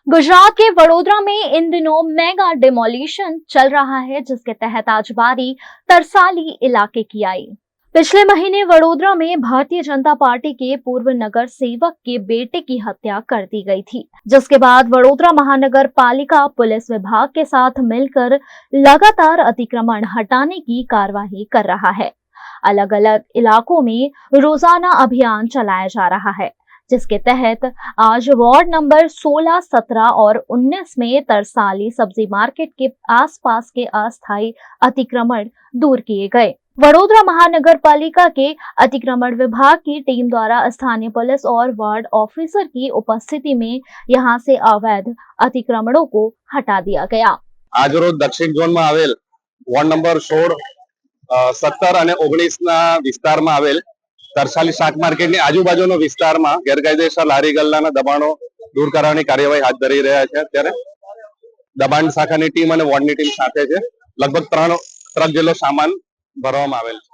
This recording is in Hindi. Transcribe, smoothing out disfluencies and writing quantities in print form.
गुजरात के वडोदरा में इन दिनों मेगा डिमोलिशन चल रहा है, जिसके तहत आज बारी तरसाली इलाके की आई। पिछले महीने वडोदरा में भारतीय जनता पार्टी के पूर्व नगर सेवक के बेटे की हत्या कर दी गई थी, जिसके बाद वडोदरा महानगर पालिका पुलिस विभाग के साथ मिलकर लगातार अतिक्रमण हटाने की कार्यवाही कर रहा है। अलग अलग इलाकों में रोजाना अभियान चलाया जा रहा है, जिसके तहत आज वार्ड नंबर 16, 17 और 19 में तरसाली सब्जी मार्केट के आसपास के अस्थायी अतिक्रमण दूर किए गए। वडोदरा महानगर पालिका के अतिक्रमण विभाग की टीम द्वारा स्थानीय पुलिस और वार्ड ऑफिसर की उपस्थिति में यहां से अवैध अतिक्रमणों को हटा दिया गया। आज रोज दक्षिण जोन में आवेल वार्ड नंबर 16, 17 અને 19 ના વિસ્તારમાં આવેલ તરસાલી શાક માર્કેટની આજુબાજુનો વિસ્તારમાં ગેરકાયદેસર લારી ગલ્લાના દબાણો દૂર કરવાની કાર્યવાહી હાથ ધરી રહ્યા છે। અત્યારે દબાણ શાખાની ટીમ અને વોર્ડની ટીમ સાથે છે। લગભગ 3 ટ્રક જેટલો સામાન ભરવામાં આવેલ છે।